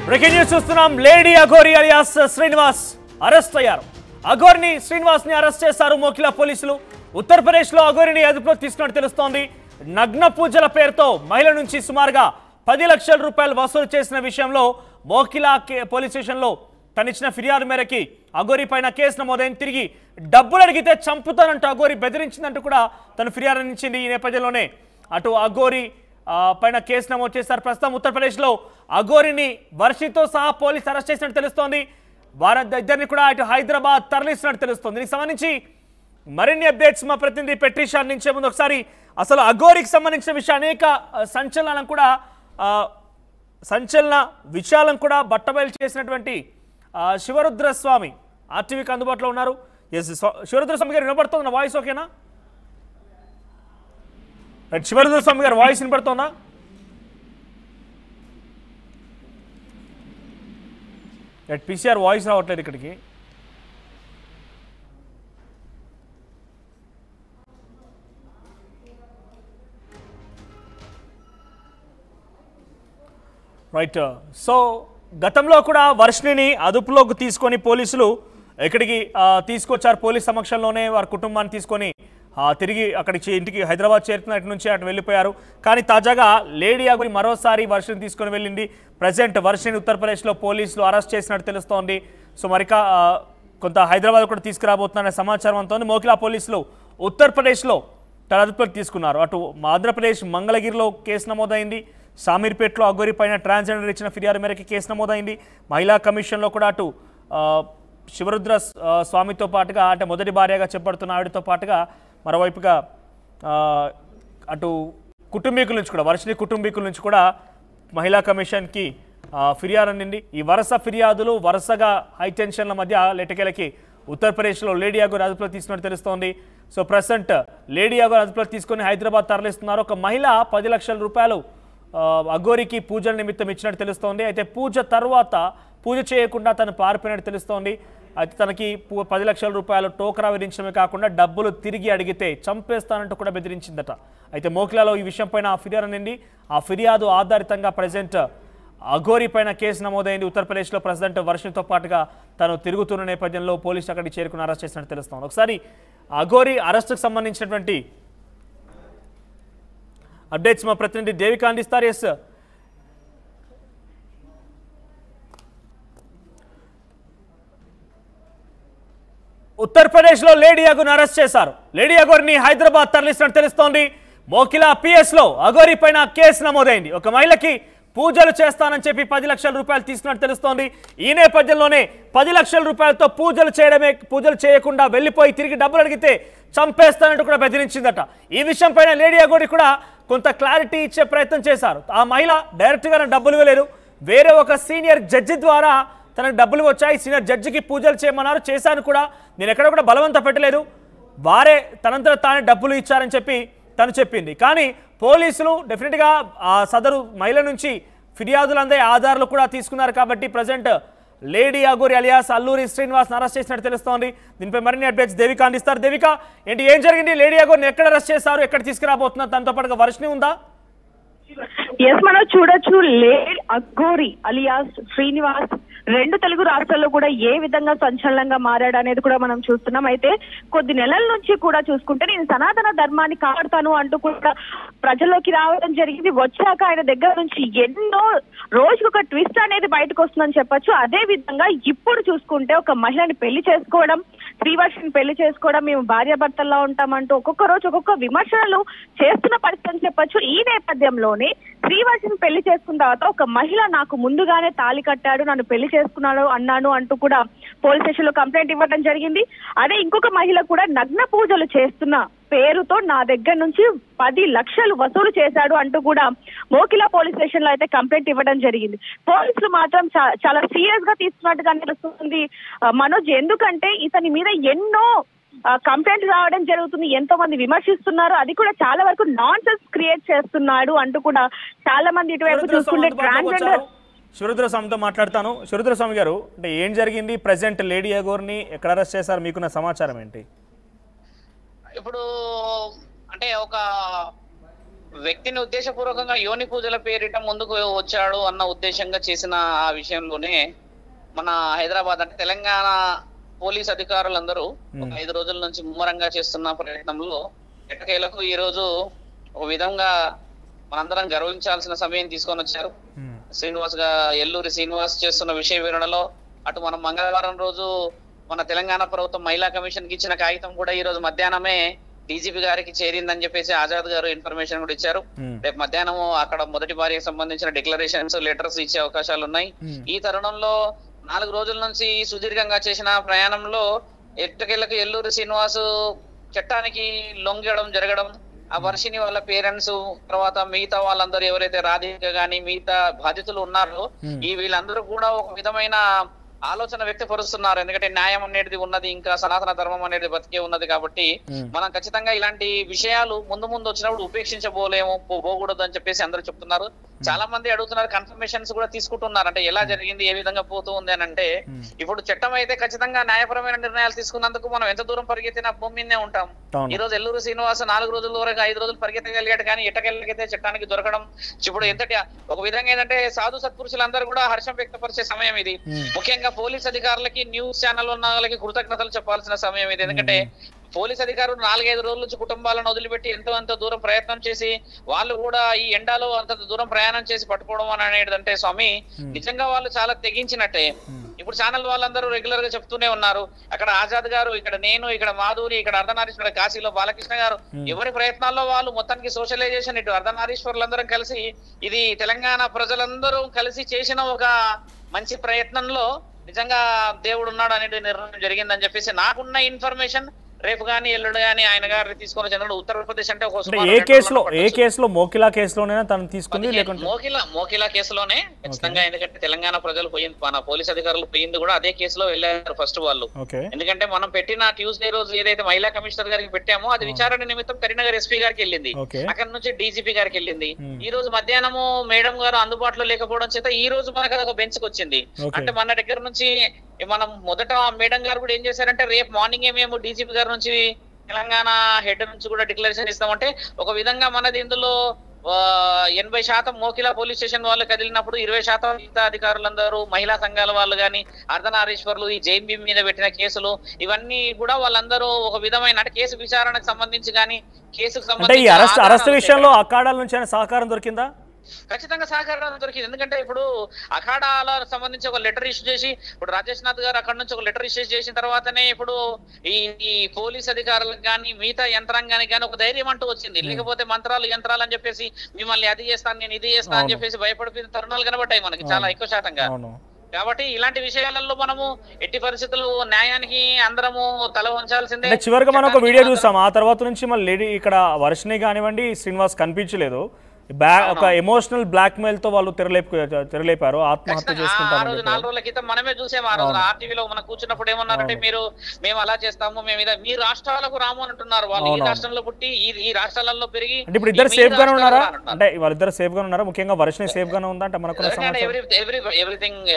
Breaking news చూస్తున్నాం. Lady Aghori alias Srinivas arrest అయ్యారు. అఘోరిని శ్రీనివాస్ ని అరెస్ట్ చేశారు మోకిలా పోలీసులు. ఉత్తరప్రదేశ్ లో అఘోరిని అదుపులోకి తీసుకున్నట్టు తెలుస్తోంది. నగ్న పూజల పేరుతో మహిళ నుంచి సుమారుగా 10 లక్షల రూపాయలు వసూలు చేసిన విషయంలో మోకిలా పోలీస్ స్టేషన్లో తనిచ్చిన ఫిర్యాదు మేరకి అఘోరి పైన కేసు నమోదైంది. తిరిగి డబ్బులు అడిగితే చంపుతానంటూ అఘోరి బెదిరించిందంటూ కూడా తను ఫిర్యాదు అందించింది. ఈ నేపథ్యంలోనే అటు అఘోరి పైన కేసు నమోదు చేశారు. ప్రస్తుతం ఉత్తరప్రదేశ్లో అఘోరిని వర్షితో సహా పోలీసు అరెస్ట్ చేసినట్టు తెలుస్తోంది. వారిద్దరిని కూడా ఇటు హైదరాబాద్ తరలిస్తున్నట్టు తెలుస్తోంది. దీనికి సంబంధించి మరిన్ని అప్డేట్స్ మా ప్రతినిధి పెట్రిషా అందించే ముందు ఒకసారి అసలు అఘోరికి సంబంధించిన విషయం అనేక సంచలన విషయాలను కూడా బట్టబయలు చేసినటువంటి శివరుద్రస్వామి ఆర్టీవీకి అందుబాటులో ఉన్నారు. ఎస్ శివరుద్రస్వామి గారు వినపడుతుందా? వాయిస్ ఓకేనా? శివరుద్రస్వామి గారు వాయిస్ వినపడుతుందా? పీసీఆర్ వాయిస్ రావట్లేదు ఇక్కడికి. రైట్. సో గతంలో కూడా వర్షిణిని అదుపులోకి తీసుకొని పోలీసులు ఇక్కడికి తీసుకొచ్చారు. పోలీస్ సమక్షంలోనే వారి కుటుంబాన్ని తీసుకొని తిరిగి అక్కడికి ఇంటికి హైదరాబాద్ చేరుతున్నట్టు నుంచి అటు వెళ్ళిపోయారు. కానీ తాజాగా లేడీ అఘోరి మరోసారి వర్షిని తీసుకొని వెళ్ళింది. ప్రజెంట్ వర్షిని ఉత్తరప్రదేశ్లో పోలీసులు అరెస్ట్ చేసినట్టు తెలుస్తోంది. సో మరికా కొంత హైదరాబాద్ కూడా తీసుకురాబోతున్న సమాచారం అంతోంది. మోకిలా పోలీసులు ఉత్తరప్రదేశ్లో తన అదుపులోకి తీసుకున్నారు. అటు ఆంధ్రప్రదేశ్ మంగళగిరిలో కేసు నమోదైంది. షామీర్పేటలో అఘోరి పైన ట్రాన్స్జెండర్ ఇచ్చిన ఫిర్యాదు మేరకు కేసు నమోదైంది. మహిళా కమిషన్లో కూడా అటు శివరుద్ర స్వామితో పాటుగా అంటే మొదటి భార్యగా చెప్పబడుతున్న ఆవిడతో పాటుగా మరోవైపుగా అటు కుటుంబీకుల నుంచి కూడా వర్షిని కుటుంబీకుల నుంచి కూడా మహిళా కమిషన్కి ఫిర్యాదు అందింది. ఈ వరుస ఫిర్యాదులు వరుసగా హైటెన్షన్ల మధ్య లేటకేలకి ఉత్తరప్రదేశ్లో లేడీ అఘోరి అదుపులో తీసుకున్నట్టు తెలుస్తోంది. సో ప్రజెంట్ లేడీ అఘోరి అదుపులో తీసుకొని హైదరాబాద్ తరలిస్తున్నారు. ఒక మహిళ 10 లక్షల రూపాయలు అఘోరికి పూజల నిమిత్తం ఇచ్చినట్టు తెలుస్తోంది. అయితే పూజ తర్వాత పూజ చేయకుండా తను పారిపోయినట్టు తెలుస్తోంది. అయితే తనకి 10 లక్షల రూపాయలు టోకరా విధించడమే కాకుండా డబ్బులు తిరిగి అడిగితే చంపేస్తానంటూ కూడా బెదిరించిందట. అయితే మోకిలాలో ఈ విషయం పైన ఫిర్యాదు అందింది. ఆ ఫిర్యాదు ఆధారితంగా ప్రజెంట్ అఘోరి పైన కేసు నమోదైంది. ఉత్తరప్రదేశ్లో ప్రెసిడెంట్ వర్షితో పాటుగా తను తిరుగుతున్న నేపథ్యంలో పోలీసులు అక్కడికి చేరుకుని అరెస్ట్ చేసినట్టు తెలుస్తోంది. ఒకసారి అఘోరి అరెస్టుకు సంబంధించినటువంటి అప్డేట్స్ మా ప్రతినిధి దేవిక అందిస్తారు. ఎస్, ఉత్తరప్రదేశ్లో లేడీ అఘోరిని అరెస్ట్ చేశారు. లేడీ అఘోరిని హైదరాబాద్ తరలిస్తున్నట్టు తెలుస్తోంది. మోకిలా పిఎస్లో అఘోరి పైన కేసు నమోదైంది. ఒక మహిళకి పూజలు చేస్తానని చెప్పి 10 లక్షల రూపాయలు తీసుకున్నట్టు తెలుస్తోంది. ఈ నేపథ్యంలోనే 10 లక్షల రూపాయలతో పూజలు చేయకుండా వెళ్ళిపోయి తిరిగి డబ్బులు అడిగితే చంపేస్తానంటూ కూడా బెదిరించిందట. ఈ విషయం పైన లేడీ అఘోరి కూడా కొంత క్లారిటీ ఇచ్చే ప్రయత్నం చేశారు. ఆ మహిళ డైరెక్ట్గా డబ్బులు ఇవ్వలేదు, వేరే ఒక సీనియర్ జడ్జి ద్వారా తనకు డబ్బులు వచ్చాయి. సీనియర్ జడ్జికి పూజలు చేయమన్నారు, చేశాను కూడా, నేను ఎక్కడ కూడా బలవంత పెట్టలేదు, వారే తనంతట తానే డబ్బులు ఇచ్చారని చెప్పి తను చెప్పింది. కానీ పోలీసులు డెఫినెట్గా ఆ సదరు మహిళ నుంచి ఫిర్యాదులు అందే ఆధారాలు కూడా తీసుకున్నారు. కాబట్టి present lady Aghori alias Alluri Srinivas arrest చేసినట్టు తెలుస్తోంది. దీనిపై మరిన్ని అప్డేట్స్ దేవిక అందిస్తారు. దేవిక, ఏంటి ఏం జరిగింది? లేడీ అఘోరిని ఎక్కడ అరెస్ట్ చేశారు, ఎక్కడ తీసుకురాబోతున్నారు? దాంతో పాటుగా వర్షిని ఉందా? ఎస్, మనం చూడొచ్చు. లేడీ అఘోరి అలియాస్ శ్రీనివాస్ 2 తెలుగు రాష్ట్రాల్లో కూడా ఏ విధంగా సంచలనంగా మారాడు అనేది కూడా మనం చూస్తున్నాం. అయితే కొద్ది నెలల నుంచి కూడా చూసుకుంటే నేను సనాతన ధర్మాన్ని కాపాడుతాను అంటూ కూడా ప్రజల్లోకి రావడం జరిగింది. వచ్చాక ఆయన దగ్గర నుంచి ఎన్నో రోజుకు ఒక ట్విస్ట్ అనేది బయటకు వస్తుందని చెప్పొచ్చు. అదే విధంగా ఇప్పుడు చూసుకుంటే ఒక మహిళని పెళ్లి చేసుకోవడం, శ్రీవర్షిని పెళ్లి చేసుకోవడం, మేము భార్యాభర్తల్లో ఉంటామంటూ ఒక్కొక్క రోజు ఒక్కొక్క విమర్శలు చేస్తున్న పరిస్థితి అని చెప్పొచ్చు. ఈ నేపథ్యంలోనే శ్రీవర్షిని పెళ్లి చేసుకున్న తర్వాత ఒక మహిళ నాకు ముందుగానే తాళి కట్టాడు, నన్ను పెళ్లి చేసుకున్నాడు అన్నాను అంటూ కూడా పోలీస్ స్టేషన్ లో కంప్లైంట్ ఇవ్వడం జరిగింది. అదే ఇంకొక మహిళ కూడా నగ్న పూజలు చేస్తున్న పేరుతో నా దగ్గర నుంచి 10 లక్షలు వసూలు చేశాడు అంటూ కూడా మోకిలా పోలీస్ స్టేషన్ లో అయితే కంప్లైంట్ ఇవ్వడం జరిగింది. పోలీసులు మాత్రం చాలా సీరియస్ గా తీసుకున్నట్టుగా తెలుస్తుంది మనోజ్. ఎందుకంటే ఇతని మీద ఎన్నో కంప్లైంట్ రావడం జరుగుతుంది, ఎంతో మంది విమర్శిస్తున్నారు, అది కూడా చాలా వరకు నాన్ సెన్స్ క్రియేట్ చేస్తున్నాడు అంటూ కూడా చాలా మంది ఇటువైపు చూసుకుంటే ట్రాన్స్జెండర్. శివరుద్రస్వామితో మాట్లాడతాను. శివరుద్రస్వామి గారు, అంటే ఏం జరిగింది? ప్రెసెంట్ లేడీ అఘోరిని ఎక్కడ అరెస్ట్ చేశారు? మీకున్న సమాచారం ఏంటి? ఇప్పుడు అంటే ఒక వ్యక్తిని ఉద్దేశపూర్వకంగా యోని పూజల పేరిట ముందుకు వచ్చాడు అన్న ఉద్దేశంగా చేసిన ఆ విషయంలోనే మన హైదరాబాద్ అంటే తెలంగాణ పోలీస్ అధికారులందరూ ఒక 5 రోజుల నుంచి ముమ్మరంగా చేస్తున్న ప్రయత్నంలో ఎట్టకేలకు ఈ రోజు ఒక విధంగా మనందరం గర్వించాల్సిన సమయం తీసుకొని వచ్చారు. ఎల్లూరి శ్రీనివాస్ చేస్తున్న విషయ వివరణలో అటు మనం మంగళవారం రోజు మన తెలంగాణ ప్రభుత్వం మహిళా కమిషన్ కి ఇచ్చిన కాగితం కూడా ఈ రోజు మధ్యాహ్నమే డీజీపీ గారికి చేరిందని చెప్పేసి ఆజాద్ గారు ఇన్ఫర్మేషన్ కూడా ఇచ్చారు. రేపు మధ్యాహ్నం అక్కడ మొదటి భార్యకు సంబంధించిన డిక్లరేషన్స్ లెటర్స్ ఇచ్చే అవకాశాలు ఉన్నాయి. ఈ తరుణంలో 4 రోజుల నుంచి సుదీర్ఘంగా చేసిన ప్రయాణంలో ఎట్టకేలకు ఎల్లూరి శ్రీనివాస్ చట్టానికి లొంగడం జరగడం, ఆ వర్షిని వాళ్ళ పేరెంట్స్ తర్వాత మిగతా వాళ్ళందరూ ఎవరైతే రాధిక గాని మిగతా బాధితులు ఉన్నారో ఈ వీళ్ళందరూ కూడా ఒక విధమైన ఆలోచన వ్యక్తపరుస్తున్నారు. ఎందుకంటే న్యాయం అనేది ఉన్నది, ఇంకా సనాతన ధర్మం అనేది బతికే ఉన్నది. కాబట్టి మనం ఖచ్చితంగా ఇలాంటి విషయాలు ముందు వచ్చినప్పుడు ఉపేక్షించబోలేము, పోకూడదు అని చెప్పేసి అందరూ చెప్తున్నారు. చాలా మంది అడుగుతున్నారు, కన్ఫర్మేషన్స్ కూడా తీసుకుంటున్నారు. అంటే ఎలా జరిగింది, ఏ విధంగా పోతూ ఉంది అని అంటే, ఇప్పుడు చట్టం అయితే ఖచ్చితంగా న్యాయపరమైన నిర్ణయాలు తీసుకున్నందుకు మనం ఎంత దూరం పరిగెత్తినా భూమి మీదనే ఉంటాం. ఈ రోజు ఎల్లూరు శ్రీనివాస్ 4 రోజుల వరకు 5 రోజులు పరిగెత్తగలిగాడు, కానీ ఎట్టకెళ్ళకైతే చట్టానికి దొరకడం ఇప్పుడు ఎంతటి ఒక విధంగా ఏంటంటే సాధు సత్పురుషులందరూ కూడా హర్షం వ్యక్తపరిచే సమయం ఇది. ముఖ్యంగా పోలీస్ అధికారులకి, న్యూస్ ఛానల్ ఉన్న వాళ్ళకి కృతజ్ఞతలు చెప్పాల్సిన సమయం ఇది. ఎందుకంటే పోలీస్ అధికారులు 4-5 రోజుల నుంచి కుటుంబాలను వదిలిపెట్టి ఎంతో దూరం ప్రయత్నం చేసి వాళ్ళు కూడా ఈ ఎండాలో అంత దూరం ప్రయాణం చేసి పట్టుకోవడం అని అనేదంటే స్వామి నిజంగా వాళ్ళు చాలా తెగించినట్టే. ఇప్పుడు ఛానల్ వాళ్ళందరూ రెగ్యులర్ గా చెప్తూనే ఉన్నారు. అక్కడ ఆజాద్ గారు, ఇక్కడ నేను, ఇక్కడ మాధురి, ఇక్కడ అర్ధనారీశ్వర, కాశీలో బాలకృష్ణ గారు, ఎవరి ప్రయత్నాల్లో వాళ్ళు మొత్తానికి సోషలైజేషన్, ఇటు అర్ధనారీశ్వరులందరం కలిసి ఇది తెలంగాణ ప్రజలందరూ కలిసి చేసిన ఒక మంచి ప్రయత్నంలో నిజంగా దేవుడు ఉన్నాడు అనేది నిర్ణయం జరిగిందని చెప్పేసి నాకున్న ఇన్ఫర్మేషన్. రేపు గానీ ఎల్లుడు గానీ ఆయన గారిని తీసుకొని వచ్చినప్పుడు ఉత్తరప్రదేశ్ అంటే ఏ కేసులో మోకిలా కేసులోనే తను తీసుకుంది, మోకిలా కేసులోనే ఖచ్చితంగా. ఎందుకంటే తెలంగాణ ప్రజలు పోయింది, మన పోలీస్ అధికారులు పోయింది కూడా అదే కేసులో వెళ్ళారు ఫస్ట్ వాళ్ళు. ఎందుకంటే మనం పెట్టిన ట్యూస్డే రోజు ఏదైతే మహిళా కమిషనర్ గారికి పెట్టామో అది విచారణ నిమిత్తం కరీంనగర్ ఎస్పీ గారికి వెళ్ళింది, అక్కడ నుంచి డీజీపీ గారికి వెళ్ళింది. ఈ రోజు మధ్యాహ్నము మేడం గారు అందుబాటులో లేకపోవడం చేత ఈ రోజు మనకు ఒక బెంచ్ కి వచ్చింది. అంటే మన దగ్గర నుంచి మనం మొదట మేడం గారు కూడా ఏం చేశారంటే రేపు మార్నింగే మేము డీజీపీ గారి నుంచి తెలంగాణ హెడ్ నుంచి కూడా డిక్లరేషన్ ఇస్తామంటే ఒక విధంగా మనది ఇందులో 80% మోకిలా పోలీస్ స్టేషన్ వాళ్ళు కదిలినప్పుడు 20% మిగతా అధికారులందరూ మహిళా సంఘాల వాళ్ళు గాని, అర్ధనారీశ్వర్లు, ఈ జైబీ మీద పెట్టిన కేసులు ఇవన్నీ కూడా వాళ్ళందరూ ఒక విధమైన అంటే కేసు విచారణకు సంబంధించి కానీ కేసుకు సంబంధించి అరెస్ట్ విషయంలో అఖాడాల నుంచి సహకారం దొరికిందా? ఖచ్చితంగా సహకారం దొరికింది. ఎందుకంటే ఇప్పుడు అఖాడాల సంబంధించి ఒక లెటర్ ఇష్యూ చేసి ఇప్పుడు రాజేష్ నాథ్ గారు అక్కడ నుంచి ఒక లెటర్ ఇష్యూ చేసిన తర్వాతనే ఇప్పుడు ఈ పోలీస్ అధికారులకు కానీ మిగతా యంత్రాంగానికి కానీ ఒక ధైర్యం అంటూ వచ్చింది. లేకపోతే యంత్రాలు అని చెప్పేసి మిమ్మల్ని అది చేస్తాను, నేను ఇది చేస్తాను అని చెప్పేసి భయపడిపోయిన తరుణాలు కనబడ్డాయి మనకి చాలా ఎక్కువ శాతంగా. కాబట్టి ఇలాంటి విషయాలలో మనము ఎట్టి పరిస్థితులు న్యాయానికి అందరము తల వంచాల్సిందే. చివరిగా మనం ఒక వీడియో చూసాం, ఆ తర్వాత నుంచి మళ్ళీ లేడీ ఇక్కడ వర్షిని కానివ్వండి, శ్రీనివాస్ కనిపించలేదు. ఒక ఎమోషనల్ బ్లాక్ మెయిల్ తో వాళ్ళు తెరలేపారు, ఆత్మహత్య చేసుకుంటారు. 4 రోజుల క్రితం మనమే చూసాము. ఆ రోజు ఆర్టీవీలో మనం కూర్చున్నప్పుడు ఏమన్నారంటే, మేము అలా చేస్తాము, మేము మీ రాష్ట్రాలకు రాము అంటున్నారు. వాళ్ళు ఈ రాష్ట్రంలో పుట్టి ఈ రాష్ట్రాలలో పెరిగి ఇప్పుడు ఇద్దరు సేఫ్ గానే ఉన్నారా? అంటే వాళ్ళిద్దరు సేఫ్ గానే ఉన్నారా? ముఖ్యంగా వర్షిని సేఫ్ గానే ఉందా? అంటే మనకు ఎవ్రీథింగ్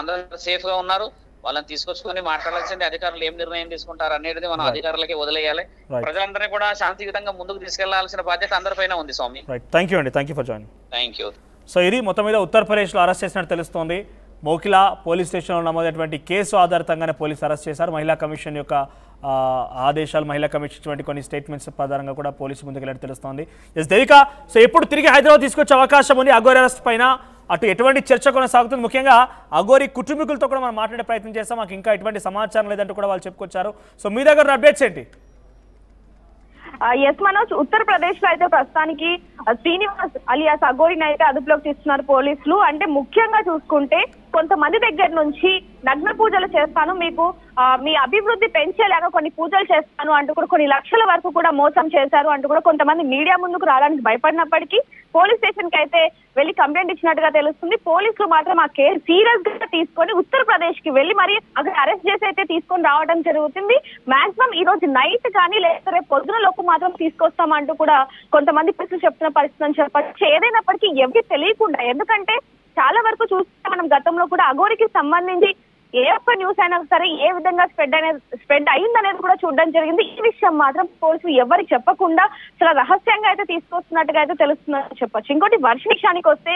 అందరూ సేఫ్ గా ఉన్నారు. వాళ్ళని తీసుకొచ్చుకొని మాట్లాడాల్సింది అధికారులు ఏం నిర్ణయం తీసుకుంటారు అనేది మనం అధికారులకే వదిలేయాలి. ప్రజలందరినీ కూడా శాంతియుతంగా ముందుకు తీసుకెళ్లాల్సిన బాధ్యత అందరిపైన ఉంది స్వామి. థ్యాంక్ యూ అండి, thank you for joining. Thank you. So ఇది మొత్తం మీద ఉత్తరప్రదేశ్ లో అరెస్ట్ చేసినట్టు తెలుస్తోంది. మోకిలా పోలీస్ స్టేషన్లో నమోదైనటువంటి కేసు ఆధారితంగానే పోలీసు అరెస్ట్ చేశారు. మహిళా కమిషన్ యొక్క ఆదేశాలు, మహిళా కమిషన్ కొన్ని స్టేట్మెంట్స్ ఆధారంగా కూడా పోలీసు ముందుకు వెళ్ళినట్టు తెలుస్తోంది. ఎస్ దేవిక, సో ఎప్పుడు తిరిగి హైదరాబాద్ తీసుకొచ్చే అవకాశం ఉంది అఘోరి అరెస్ట్ పైన? అటు ఎటువంటి చర్చ కొనసాగుతుంది? ముఖ్యంగా అఘోరి కుటుంబీకులతో కూడా మనం మాట్లాడే ప్రయత్నం చేస్తాం. మాకు ఇంకా ఎటువంటి సమాచారం లేదంటూ కూడా వాళ్ళు చెప్పుకొచ్చారు. సో మీ దగ్గర అప్డేట్స్ ఏంటి? ఎస్ మనోజ్, ఉత్తరప్రదేశ్ లో అయితే ప్రస్తుతానికి శ్రీనివాస్ అలియాస్ అఘోరిని అయితే అదుపులోకి తీస్తున్నారు పోలీసులు. అంటే ముఖ్యంగా చూసుకుంటే కొంతమంది దగ్గర నుంచి నగ్న పూజలు చేస్తాను, మీకు మీ అభివృద్ధి పెంచేలాగా కొన్ని పూజలు చేస్తాను అంటూ కూడా కొన్ని లక్షల వరకు కూడా మోసం చేశారు అంటూ కూడా కొంతమంది మీడియా ముందుకు రావడానికి భయపడినప్పటికీ పోలీస్ స్టేషన్ కి అయితే వెళ్లి కంప్లైంట్ ఇచ్చినట్టుగా తెలుస్తుంది. పోలీసులు మాత్రం ఆ కేసు సీరియస్ గా తీసుకొని ఉత్తరప్రదేశ్ కి వెళ్లి మరి అక్కడ అరెస్ట్ చేసి అయితే తీసుకొని రావడం జరుగుతుంది. మాక్సిమం ఈ రోజు నైట్ కానీ లేదా రేపు పొద్దున లోపు మాత్రం తీసుకొస్తామంటూ కూడా కొంతమంది ప్రజలు చెప్తున్న పరిస్థితి అని చెప్పచ్చు. ఏదైనప్పటికీ ఎవరికి తెలియకుండా, ఎందుకంటే చాలా వరకు చూస్తే మనం గతంలో కూడా అఘోరికి సంబంధించి ఏ ఒక్క న్యూస్ అయినా సరే ఏ విధంగా స్ప్రెడ్ అయిందనేది కూడా చూడడం జరిగింది. ఈ విషయం మాత్రం పోలీసులు ఎవరికి చెప్పకుండా చాలా రహస్యంగా అయితే తీసుకొస్తున్నట్టుగా అయితే తెలుస్తుందని చెప్పొచ్చు. ఇంకోటి వర్షి విషయానికి వస్తే,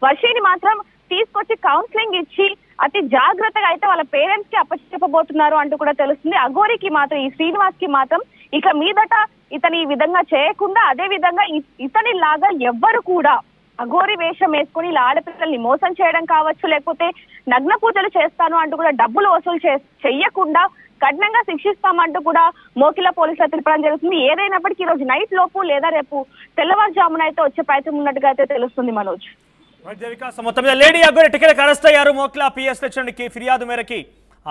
వర్షిని మాత్రం తీసుకొచ్చి కౌన్సిలింగ్ ఇచ్చి అతి జాగ్రత్తగా అయితే వాళ్ళ పేరెంట్స్ కి అప్పచెప్పబోతున్నారు అంటూ కూడా తెలుస్తుంది. అఘోరికి మాత్రం, ఈ శ్రీనివాస్ కి మాత్రం ఇక మీదట ఇతని ఈ విధంగా చేయకుండా, అదే విధంగా ఇతని లాగా ఎవ్వరు కూడా అఘోరి వేషం వేసుకుని ఇలా ఆడపిల్లల్ని మోసం చేయడం కావచ్చు, లేకపోతే నగ్న పూజలు చేస్తాను అంటూ కూడా డబ్బులు వసూలు చెయ్యకుండా కఠినంగా శిక్షిస్తామంటూ కూడా మోకిలా పోలీసులు తెలపడం జరుగుతుంది. ఏదైనప్పటికీ ఈ రోజు నైట్ లోపు లేదా రేపు తెల్లవారుజామున అయితే వచ్చే ప్రయత్నం ఉన్నట్టుగా అయితే తెలుస్తుంది మనోజ్. మొత్తం మీద లేడీ అఘోరి టికెట్ అరెస్ట్ అయ్యారు. మోకిలా పిఎస్ స్టేషన్కి ఫిర్యాదు మేరకి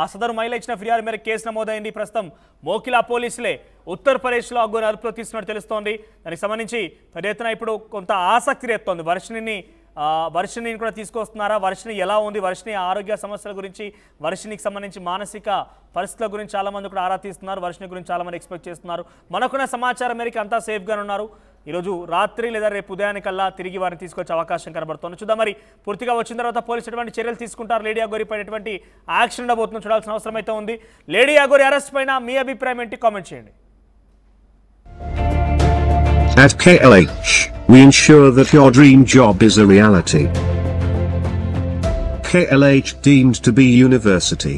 ఆ సదరు మహిళ ఇచ్చిన ఫిర్యాదు మేరకు కేసు నమోదైంది. ప్రస్తుతం మోకిలా పోలీసులే ఉత్తరప్రదేశ్లో అఘోరి అదుపులో తీసుకున్నట్టు తెలుస్తోంది. దానికి సంబంధించి పెద్ద ఎత్తున ఇప్పుడు కొంత ఆసక్తి రేపుతోంది. వర్షిణిని కూడా తీసుకొస్తున్నారా, వర్షిణి ఎలా ఉంది, వర్షిణి ఆరోగ్య సమస్యల గురించి, వర్షిణికి సంబంధించి మానసిక పరిస్థితుల గురించి చాలా మంది కూడా ఆరా తీస్తున్నారు. వర్షిణి గురించి చాలా మంది ఎక్స్పెక్ట్ చేస్తున్నారు. మనకున్న సమాచారం మేరకు అంతా సేఫ్గానే ఉన్నారు. ఈరోజు రాత్రి లేదా రేపు ఉదయానికల్లా తిరిగి వారిని తీసుకొచ్చే అవకాశం కనబడుతుంది. చూద్దాం మరి పూర్తిగా వచ్చిన తర్వాత పోలీసు ఎటువంటి చర్యలు తీసుకుంటారు, లేడీ అఘోరి పైన ఎటువంటి యాక్షన్ ఉండబోతుందో చూడాల్సిన అవసరం అయితే ఉంది. లేడీ అఘోరి అరెస్ట్ పైన మీ అభిప్రాయం ఏంటి, కామెంట్ చేయండి. At KLH, we ensure that your dream job is a reality. KLH deemed to be university.